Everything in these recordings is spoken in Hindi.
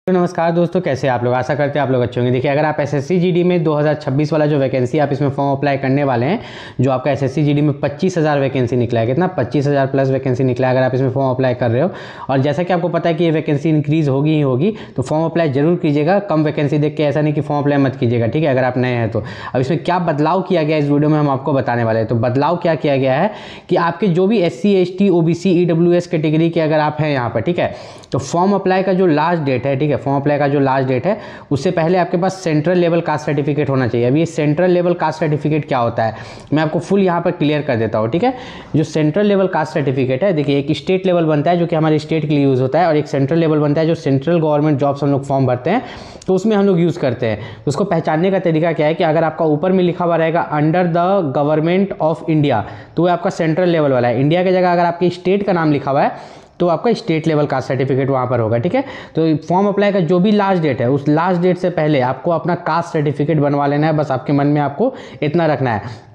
तो नमस्कार दोस्तों, कैसे आप लोग। आशा करते हैं आप लोग अच्छे होंगे। देखिए, अगर आप एसएससी जीडी में 2026 वाला जो वैकेंसी आप इसमें फॉर्म अप्लाई करने वाले हैं, जो आपका एसएससी जीडी में 25,000 वैकेंसी निकला है, कितना 25,000 प्लस वैकेंसी निकला है अगर आप इसमें फॉर्म अप्लाई कर रहे हो। और जैसा कि आपको पता है कि ये वैकेंसी इंक्रीज़ होगी ही होगी, तो फॉर्म अप्लाई जरूर कीजिएगा। कम वैकेंसी देख के ऐसा नहीं कि फॉर्म अप्लाई मत कीजिएगा, ठीक है, अगर आप नए हैं तो। अब इसमें क्या बदलाव किया गया है इस वीडियो में हम आपको बताने वाले हैं। तो बदलाव क्या किया गया है कि आपके जो भी SC ST OBC EWS category के अगर आप हैं यहाँ पर, ठीक है, तो फॉर्म अप्लाई का जो लास्ट डेट है, ठीक है, फॉर्म अप्लाई का जो लास्ट डेट है उससे पहले आपके पास सेंट्रल लेवल कास्ट सर्टिफिकेट होना चाहिए। अभी ये सेंट्रल लेवल कास्ट सर्टिफिकेट क्या होता है मैं आपको फुल यहाँ पर क्लियर कर देता हूँ, ठीक है। जो सेंट्रल लेवल कास्ट सर्टिफिकेट है, देखिए, एक स्टेट लेवल बनता है जो कि हमारे स्टेट के लिए यूज़ होता है, और एक सेंट्रल लेवल बनता है जो सेंट्रल गवर्नमेंट जॉब्स हम लोग फॉर्म भरते हैं तो उसमें हम लोग यूज़ करते हैं। उसको पहचानने का तरीका क्या है कि अगर आपका ऊपर में लिखा हुआ रहेगा under the government of India, तो वो आपका सेंट्रल लेवल वाला है। इंडिया की जगह अगर आपके स्टेट का नाम लिखा हुआ है तो आपका स्टेट लेवल कास्ट सर्टिफिकेट वहाँ पर होगा, ठीक है। तो फॉर्म अप्लाई का जो भी लास्ट डेट है उस लास्ट डेट से पहले आपको अपना कास्ट सर्टिफिकेट बनवा लेना है। बस आपके मन में आपको इतना रखना है।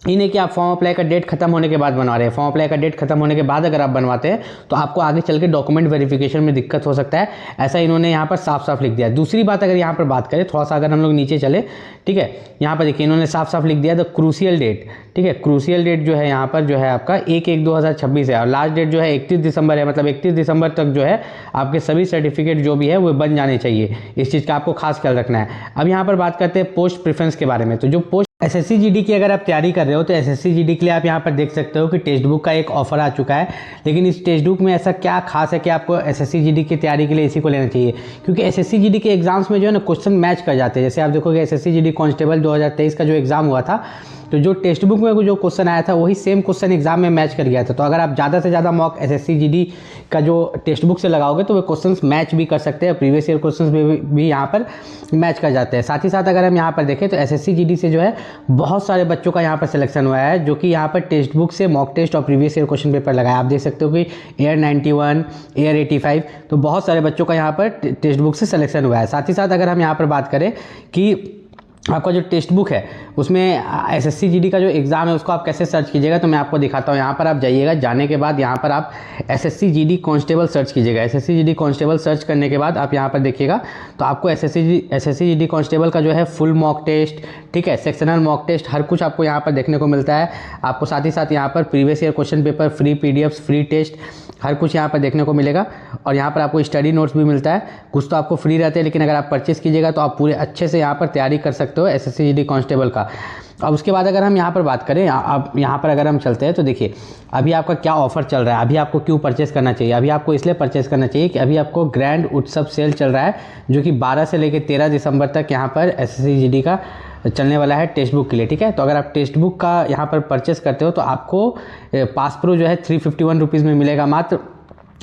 ये नहीं कि आप फॉर्म अप्लाई का डेट खत्म होने के बाद बनवा रहे हैं। फॉर्म अप्लाई का डेट खत्म होने के बाद अगर आप बनवाते हैं तो आपको आगे चल के डॉक्यूमेंट वेरिफिकेशन में दिक्कत हो सकता है, ऐसा इन्होंने यहाँ पर साफ साफ लिख दिया है। दूसरी बात, अगर यहाँ पर बात करें थोड़ा सा, अगर हम लोग नीचे चले, ठीक है, यहाँ पर देखिए इन्होंने साफ साफ लिख दिया द क्रूशियल डेट, ठीक है। क्रूशियल डेट जो है यहाँ पर जो है आपका 1/1/2026 है, और लास्ट डेट जो है 31 दिसंबर है। मतलब 31 दिसंबर तक जो है आपके सभी सर्टिफिकेट जो भी है वो बन जाने चाहिए। इस चीज़ का आपको खास ख्याल रखना है। अब यहाँ पर बात करते हैं पोस्ट प्रेफरेंस के बारे में। तो जो पोस्ट एसएससी जीडी की अगर आप तैयारी कर रहे हो तो एसएससी जीडी के लिए आप यहाँ पर देख सकते हो कि टेक्स्ट बुक का एक ऑफर आ चुका है। लेकिन इस टेक्स्ट बुक में ऐसा क्या खास है कि आपको एसएससी जीडी की तैयारी के लिए इसी को लेना चाहिए, क्योंकि एसएससी जीडी के एग्जाम्स में जो है ना क्वेश्चन मैच कर जाते हैं। जैसे आप देखोगे एसएससी जीडी कांस्टेबल 2023 का जो एग्जाम हुआ था, तो जो टेक्स्ट बुक में जो क्वेश्चन आया था वही सेम क्वेश्चन एग्जाम में मैच कर गया था। तो अगर आप ज़्यादा से ज़्यादा मॉक एसएससी जीडी का जो टेक्स्ट बुक से लगाओगे तो वो क्वेश्चंस मैच भी कर सकते हैं, प्रीवियस ईयर क्वेश्चंस भी यहाँ पर मैच कर जाते हैं। साथ ही साथ अगर हम यहाँ पर देखें तो एसएससी जीडी से जो है बहुत सारे बच्चों का यहाँ पर सिलेक्शन हुआ है, जो कि यहाँ पर टेक्स्ट बुक से मॉक टेस्ट और प्रीवियस ईयर क्वेश्चन पेपर लगाया। आप देख सकते हो कि एयर 91, एयर 85, तो बहुत सारे बच्चों का यहाँ पर टेक्स्ट बुक से सिलेक्शन हुआ है। साथ ही साथ अगर हम यहाँ पर बात करें कि आपका जो टेक्स्ट बुक है उसमें एसएससी जीडी का जो एग्ज़ाम है उसको आप कैसे सर्च कीजिएगा, तो मैं आपको दिखाता हूँ। यहाँ पर आप जाइएगा, जाने के बाद यहाँ पर आप एसएससी जीडी कांस्टेबल सर्च कीजिएगा। एसएससी जीडी कांस्टेबल सर्च करने के बाद आप यहाँ पर देखिएगा तो आपको एसएससी जीडी कांस्टेबल का जो है फुल मॉक टेस्ट, ठीक है, सेक्शनल मॉक टेस्ट, हर कुछ आपको यहाँ पर देखने को मिलता है। आपको साथ ही साथ यहाँ पर previous year question paper, free PDFs, free test, हर कुछ यहाँ पर देखने को मिलेगा। और यहाँ पर आपको स्टडी नोट्स भी मिलता है। कुछ तो आपको फ्री रहते हैं, लेकिन अगर आप परचेस कीजिएगा तो आप पूरे अच्छे से यहाँ पर तैयारी कर सकते हो एसएससी जीडी कांस्टेबल का। अब उसके बाद अगर हम यहाँ पर बात करें, अब यहाँ पर अगर हम चलते हैं तो देखिए अभी आपका क्या ऑफर चल रहा है। अभी आपको क्यों परचेस करना चाहिए? अभी आपको इसलिए परचेस करना चाहिए कि अभी आपको ग्रैंड उत्सव सेल चल रहा है, जो कि 12 से लेकर 13 दिसंबर तक यहाँ पर एसएससी जीडी का चलने वाला है टेक्स्ट बुक के लिए, ठीक है। तो अगर आप टेक्स्ट बुक का यहाँ पर परचेस करते हो तो आपको पास प्रो जो है 351 रुपीज़ में मिलेगा मात्र,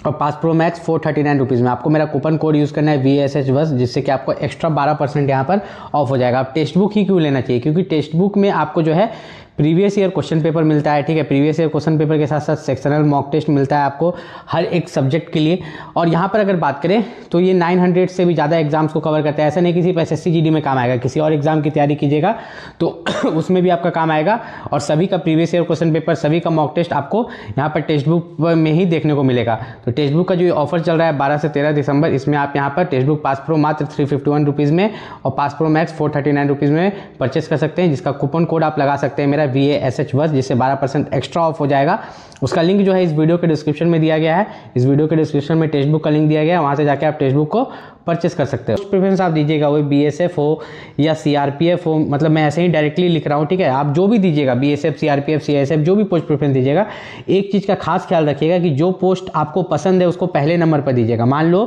और पास प्रो मैक्स 439 रुपीज़ में। आपको मेरा कूपन कोड यूज़ करना है VSH बस, जिससे कि आपको एक्स्ट्रा 12% यहाँ पर ऑफ हो जाएगा। आप टेक्स्ट बुक ही क्यों लेना चाहिए? क्योंकि टेक्स्ट बुक में आपको जो है प्रीवियस ईयर क्वेश्चन पेपर मिलता है, ठीक है। प्रीवियस ईयर क्वेश्चन पेपर के साथ साथ सेक्शनल मॉक टेस्ट मिलता है आपको हर एक सब्जेक्ट के लिए। और यहाँ पर अगर बात करें तो ये 900 से भी ज़्यादा एग्जाम्स को कवर करता है। ऐसा नहीं कि सिर्फ एसएससी जीडी में काम आएगा, किसी और एग्जाम की तैयारी कीजिएगा तो उसमें भी आपका काम आएगा। और सभी का प्रीवियस ईयर क्वेश्चन पेपर, सभी का मॉक टेस्ट आपको यहाँ पर टेक्स्ट बुक में ही देखने को मिलेगा। तो टेक्स्ट बुक का जो ऑफर चल रहा है 12 से 13 दिसंबर, इसमें आप यहाँ पर टेक्स्ट बुक पास प्रो मात्र 351 रुपीज़ में और पास प्रो मैक्स 439 रुपीज़ में परचेस कर सकते हैं, जिसका कूपन कोड आप लगा सकते हैं मेरा VASH बस, जिससे 12% एक्स्ट्रा ऑफ हो जाएगा। उसका लिंक जो है इस वीडियो के डिस्क्रिप्शन में दिया गया है। इस वीडियो के डिस्क्रिप्शन में टेक्स्ट बुक का लिंक दिया गया है, वहाँ से जाके आप टेक्स्ट बुक को परचेस कर सकते हो। प्रेफरेंस आप दीजिएगा, वो BSF हो या CRPF हो, मतलब मैं ऐसे ही डायरेक्टली लिख रहा हूँ, ठीक है। आप जो भी दीजिएगा, BSF, CRPF, CISF, जो भी पोस्ट प्रेफरेंस दीजिएगा, एक चीज़ का खास ख्याल रखिएगा कि जो पोस्ट आपको पसंद है उसको पहले नंबर पर दीजिएगा। मान लो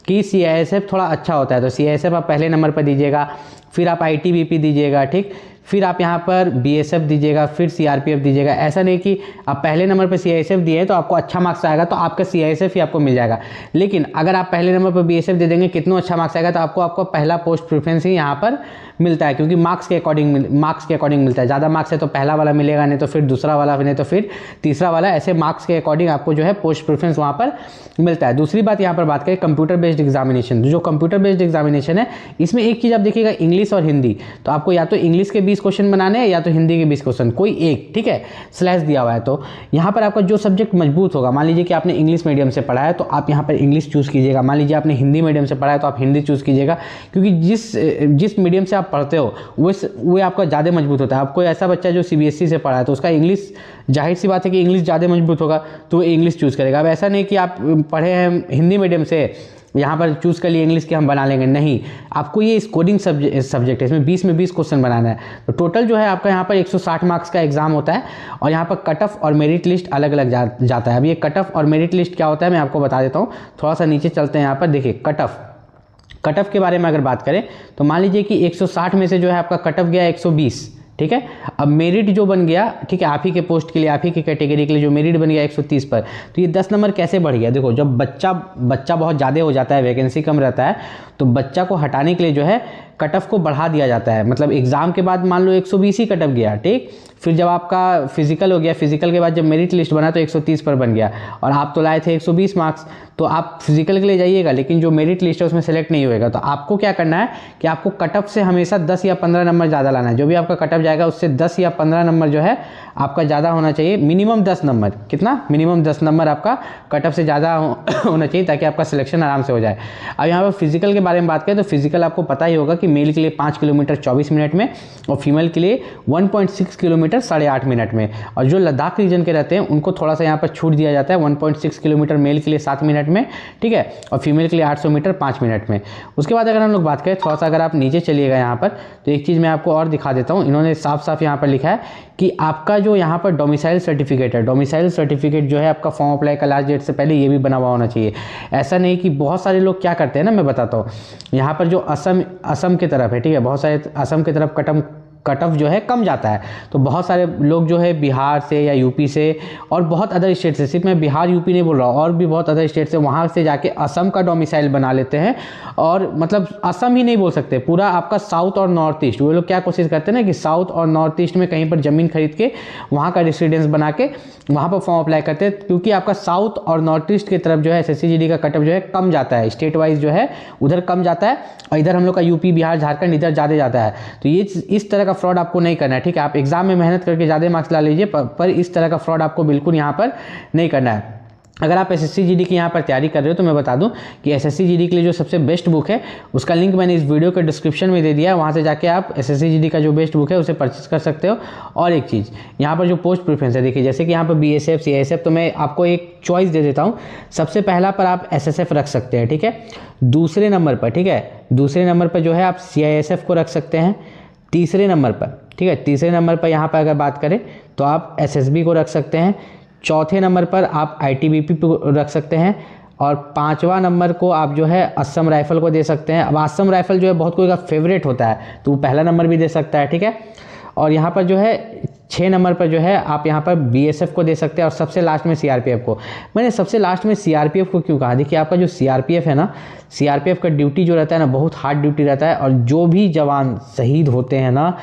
कि CISF थोड़ा अच्छा होता है तो CISF आप पहले नंबर पर दीजिएगा, फिर आप ITBP दीजिएगा, ठीक, फिर आप यहाँ पर BSF दीजिएगा, फिर CRPF दीजिएगा। ऐसा नहीं कि आप पहले नंबर पर CISF दिए तो आपको अच्छा मार्क्स आएगा तो आपका CISF ही आपको मिल जाएगा। लेकिन अगर आप पहले नंबर पर BSF दे देंगे, कितना अच्छा मार्क्स आएगा तो आपको पहला पोस्ट प्रेफरेंस ही यहाँ पर मिलता है, क्योंकि मार्क्स के अकॉर्डिंग मिलता है। ज़्यादा मार्क्स है तो पहला वाला मिलेगा, नहीं तो फिर दूसरा वाला, नहीं तो फिर तीसरा वाला, ऐसे मार्क्स के अकॉर्डिंग आपको जो है पोस्ट प्रेफरेंस वहाँ पर मिलता है। दूसरी बात यहाँ पर बात करें कंप्यूटर बेस्ड एग्जामिनेशन। जो कंप्यूटर बेस्ड एग्जामिनेशन है इसमें एक चीज़ आप देखिएगा, इंग्लिश इंग्लिश और हिंदी, तो आपको या तो इंग्लिश के 20 क्वेश्चन बनाने हैं या तो हिंदी के 20 क्वेश्चन, कोई एक, ठीक है, स्लैश दिया हुआ है। तो यहाँ पर आपका जो सब्जेक्ट मजबूत होगा, मान लीजिए कि आपने इंग्लिश मीडियम से पढ़ा है तो आप यहाँ पर इंग्लिश चूज़ कीजिएगा, मान लीजिए आपने हिंदी मीडियम से पढ़ा है तो आप हिंदी चूज़ कीजिएगा, क्योंकि जिस मीडियम से आप पढ़ते हो वो आपका ज़्यादा मजबूत होता है। अब कोई ऐसा बच्चा जो CBSE से पढ़ा है तो उसका इंग्लिश, जाहिर सी बात है कि इंग्लिश ज़्यादा मजबूत होगा तो वो इंग्लिश चूज़ करेगा। अब ऐसा नहीं कि आप पढ़े हैं हिंदी मीडियम से, यहाँ पर चूज़ कर लिए इंग्लिश के हम बना लेंगे, नहीं, आपको ये स्कोरिंग सब्जेक्ट है, इसमें 20 में 20 क्वेश्चन बनाना है। तो टोटल जो है आपका यहाँ पर 160 मार्क्स का एग्जाम होता है और यहाँ पर कट ऑफ और मेरिट लिस्ट अलग अलग जाता है। अब ये कट ऑफ और मेरिट लिस्ट क्या होता है मैं आपको बता देता हूँ। थोड़ा सा नीचे चलते हैं, यहाँ पर देखिए कट ऑफ के बारे में अगर बात करें तो मान लीजिए कि 160 में से जो है आपका कट ऑफ गया 120, ठीक है। अब मेरिट जो बन गया, ठीक है, आप ही के पोस्ट के लिए, आप ही की कैटेगरी के लिए जो मेरिट बन गया 130 पर, तो ये 10 नंबर कैसे बढ़ गया? देखो, जब बच्चा बहुत ज़्यादा हो जाता है, वैकेंसी कम रहता है, तो बच्चा को हटाने के लिए जो है कट ऑफ को बढ़ा दिया जाता है। मतलब एग्जाम के बाद मान लो 120 ही कट ऑफ गया, ठीक, फिर जब आपका फिजिकल हो गया, फिजिकल के बाद जब मेरिट लिस्ट बना तो 130 पर बन गया और आप तो लाए थे 120 मार्क्स, तो आप फिजिकल के लिए जाइएगा लेकिन जो मेरिट लिस्ट है उसमें सेलेक्ट नहीं होएगा। तो आपको क्या करना है कि आपको कट ऑफ से हमेशा 10 या 15 नंबर ज़्यादा लाना है। जो भी आपका कट ऑफ जाएगा उससे 10 या 15 नंबर जो है आपका ज़्यादा होना चाहिए, मिनिमम 10 नंबर। कितना? मिनिमम 10 नंबर आपका कट ऑफ से ज़्यादा होना चाहिए ताकि आपका सिलेक्शन आराम से हो जाए। अब यहाँ पर फिजिकल के बारे में बात करें तो फिजिकल आपको पता ही होगा कि मेल के लिए 5 किलोमीटर 24 मिनट में और फीमेल के लिए 1.6 किलोमीटर 8.5 मिनट में। और जो लद्दाख रीजन के रहते हैं उनको थोड़ा सा यहाँ पर छूट दिया जाता है, 1.6 किलोमीटर मेल के लिए 7 मिनट में, ठीक है, और फीमेल के लिए 800 मीटर 5 मिनट में। उसके बाद अगर हम लोग बात करें थोड़ा सा, अगर आप नीचे चलिएगा यहाँ पर, तो एक चीज़ मैं आपको और दिखा देता हूँ। इन्होंने साफ साफ यहाँ पर लिखा है कि आपका जो यहाँ पर डोमिसाइल सर्टिफिकेट है, डोमिसाइल सर्टिफिकेट जो है आपका फॉर्म अप्लाई का लास्ट डेट से पहले ये भी बना हुआ होना चाहिए। ऐसा नहीं कि बहुत सारे लोग क्या करते हैं ना, मैं बताता हूँ। यहाँ पर जो असम की तरफ है, ठीक है, बहुत सारे असम की तरफ कट ऑफ जो है कम जाता है, तो बहुत सारे लोग जो है बिहार से या यूपी से और बहुत अदर स्टेट से, सिर्फ मैं बिहार यूपी नहीं बोल रहा हूँ, और भी बहुत अदर स्टेट से, वहाँ से जाके असम का डोमिसाइल बना लेते हैं। और मतलब असम ही नहीं बोल सकते, पूरा आपका साउथ और नॉर्थ ईस्ट, वो लोग क्या कोशिश करते हैं ना कि साउथ और नॉर्थ ईस्ट में कहीं पर ज़मीन खरीद के वहाँ का रेसिडेंस बना के वहाँ पर फॉर्म अप्लाई करते हैं, क्योंकि आपका साउथ और नॉर्थ ईस्ट की तरफ जो है SSC GD का कट ऑफ जो है कम जाता है, स्टेट वाइज जो है उधर कम जाता है और इधर हम लोग का यूपी बिहार झारखंड इधर ज़्यादा जाता है। तो ये इस तरह का फ्रॉड आपको नहीं करना है, ठीक है। आप एग्जाम में मेहनत करके ज़्यादा मार्क्स ला लीजिए, पर इस तरह का फ्रॉड आपको बिल्कुल यहाँ पर नहीं करना है। अगर आप SSC GD की यहाँ पर तैयारी कर रहे हो तो मैं बता दूं कि SSC GD के लिए जो सबसे बेस्ट बुक है उसका लिंक मैंने इस वीडियो के डिस्क्रिप्शन में दे दिया है, वहाँ से जाके आप SSC GD का जो बेस्ट बुक है उसे परचेस कर सकते हो। और एक चीज़ यहाँ पर जो पोस्ट प्रेफरेंस है, देखिए जैसे कि यहाँ पर BSF CISF, तो मैं आपको एक चॉइस दे देता हूँ। सबसे पहला पर आप SSF रख सकते हैं, ठीक है। दूसरे नंबर पर, ठीक है, दूसरे नंबर पर जो है आप CISF को रख सकते हैं। तीसरे नंबर पर, ठीक है, तीसरे नंबर पर यहाँ पर अगर बात करें तो आप SSB को रख सकते हैं। चौथे नंबर पर आप ITBP को रख सकते हैं और 5वां नंबर को आप जो है असम राइफल को दे सकते हैं। अब असम राइफल जो है बहुत कोई का फेवरेट होता है तो वो पहला नंबर भी दे सकता है, ठीक है। और यहाँ पर जो है 6 नंबर पर जो है आप यहाँ पर BSF को दे सकते हैं और सबसे लास्ट में CRPF को। मैंने सबसे लास्ट में CRPF को क्यों कहा? देखिए आपका जो CRPF है ना, CRPF का ड्यूटी जो रहता है ना, बहुत हार्ड ड्यूटी रहता है और जो भी जवान शहीद होते हैं ना,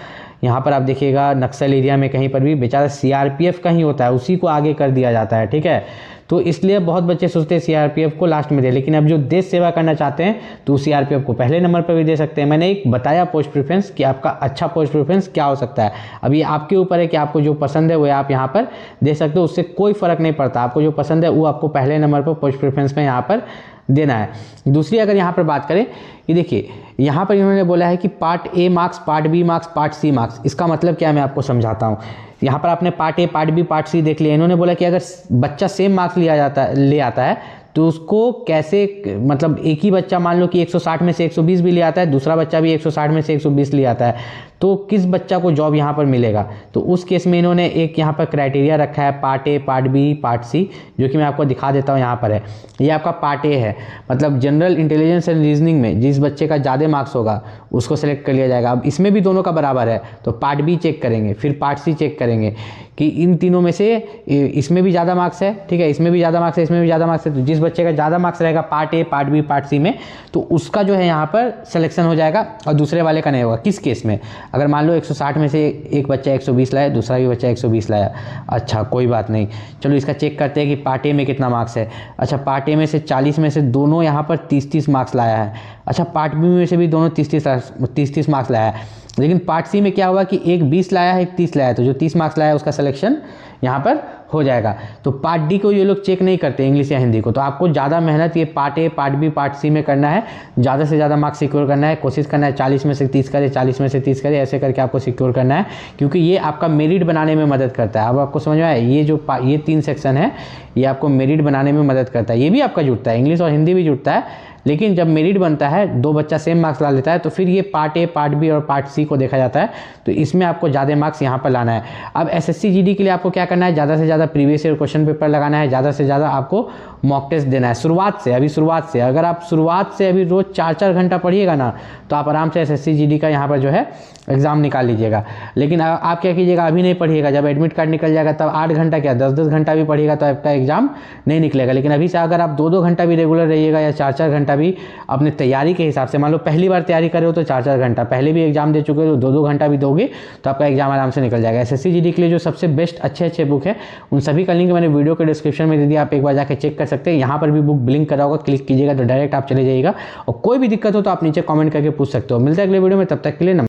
यहाँ पर आप देखिएगा नक्सल एरिया में कहीं पर भी बेचारा CRPF का ही होता है, उसी को आगे कर दिया जाता है, ठीक है। तो इसलिए बहुत बच्चे सोचते हैं CRPF को लास्ट में दे, लेकिन अब जो देश सेवा करना चाहते हैं तो CRPF को पहले नंबर पर भी दे सकते हैं। मैंने एक बताया पोस्ट प्रेफरेंस कि आपका अच्छा पोस्ट प्रेफरेंस क्या हो सकता है। अब ये आपके ऊपर है कि आपको जो पसंद है वो आप यहाँ पर दे सकते हो, उससे कोई फ़र्क नहीं पड़ता। आपको जो पसंद है वो आपको पहले नंबर पर पोस्ट प्रेफरेंस में यहाँ पर देना है। दूसरी अगर यहाँ पर बात करें, ये देखिए यहाँ पर इन्होंने बोला है कि part A marks, part B marks, part C marks. इसका मतलब क्या है मैं आपको समझाता हूँ। यहाँ पर आपने part A, part B, part C देख लिया। इन्होंने बोला कि अगर बच्चा सेम मार्क्स ले आता है तो उसको कैसे, मतलब एक ही बच्चा मान लो कि 160 में से 120 भी ले आता है, दूसरा बच्चा भी 160 में से 120 ले आता है, तो किस बच्चा को जॉब यहाँ पर मिलेगा? तो उस केस में इन्होंने एक यहाँ पर क्राइटेरिया रखा है, part A, part B, part C, जो कि मैं आपको दिखा देता हूँ। यहाँ पर है, ये आपका पार्ट A है, मतलब जनरल इंटेलिजेंस एंड रीजनिंग में जिस बच्चे का ज़्यादा मार्क्स होगा उसको सेलेक्ट कर लिया जाएगा। अब इसमें भी दोनों का बराबर है तो पार्ट B चेक करेंगे, फिर पार्ट C चेक करेंगे कि इन तीनों में से इसमें भी ज़्यादा मार्क्स है, ठीक है, इसमें भी ज़्यादा मार्क्स है, इसमें भी ज़्यादा मार्क्स है। तो जिस बच्चे का ज़्यादा मार्क्स रहेगा part A, part B, part C में, तो उसका जो है यहाँ पर सिलेक्शन हो जाएगा और दूसरे वाले का नहीं होगा। किस केस में? अगर मान लो 160 में से एक बच्चा 120 लाया, दूसरा भी बच्चा 120 लाया, अच्छा कोई बात नहीं, चलो इसका चेक करते हैं कि पार्ट A में कितना मार्क्स है। अच्छा, पार्ट A में से 40 में से दोनों यहाँ पर 30-30 मार्क्स लाया है। अच्छा पार्ट बी में से भी दोनों 30 मार्क्स लाया है, लेकिन पार्ट सी में क्या हुआ कि एक 20 लाया है एक 30 लाया है, तो जो 30 मार्क्स लाया है उसका सिलेक्शन यहाँ पर हो जाएगा। तो पार्ट डी को ये लोग चेक नहीं करते इंग्लिश या हिंदी को, तो आपको ज़्यादा मेहनत ये part A part B part C में करना है, ज़्यादा से ज़्यादा मार्क्स सिक्योर करना है, कोशिश करना है 40 में से 30 करे, 40 में से 30 करे, ऐसे करके आपको सिक्योर करना है, क्योंकि ये आपका मेरिट बनाने में मदद करता है। अब आपको समझ में आया, ये 3 सेक्शन है, ये आपको मेरिट बनाने में मदद करता है। ये भी आपका जुड़ता है, इंग्लिश और हिंदी भी जुड़ता है, लेकिन जब मेरिट बनता है 2 बच्चा सेम मार्क्स ला लेता है तो फिर ये पार्ट ए पार्ट बी और पार्ट सी को देखा जाता है, तो इसमें आपको ज़्यादा मार्क्स यहाँ पर लाना है। अब एसएससी जीडी के लिए आपको क्या करना है, ज़्यादा से ज़्यादा प्रीवियस ईयर क्वेश्चन पेपर लगाना है, ज़्यादा से ज़्यादा आपको मॉक टेस्ट देना है शुरुआत से। अगर आप शुरुआत से अभी रोज़ 4-4 घंटा पढ़िएगा ना, तो आप आराम से एसएससी जीडी का यहाँ पर जो है एग्ज़ाम निकाल लीजिएगा। लेकिन आप क्या कीजिएगा, अभी नहीं पढ़िएगा, जब एडमिट कार्ड निकल जाएगा तब 8 घंटा क्या 10-10 घंटा भी पढ़िएगा तो आपका एग्ज़ाम नहीं निकलेगा। लेकिन अभी से अगर आप 2-2 घंटा भी रेगुलर रहिएगा या 4-4 घंटा भी अपने तैयारी के हिसाब से, मान लो पहली बार तैयारी कर रहे हो तो 4-4 घंटा, पहले भी एग्जाम दे चुके हो तो 2-2 घंटा भी दोगे तो आपका एग्जाम आराम से निकल जाएगा। एसएससी जीडी के लिए जो सबसे बेस्ट अच्छे बुक है उन सभी का लिंक मैंने वीडियो के डिस्क्रिप्शन में दे दिया, आप एक बार जाकर चेक कर सकते हैं। यहाँ पर भी बुक ब्लिंक करा होगा, क्लिक कीजिएगा तो डायरेक्ट आप चले जाइएगा, और कोई भी दिक्कत हो तो आप नीचे कमेंट करके पूछ सकते हो। मिलते हैं अगले वीडियो में, तब तक के लिए नमस्कार।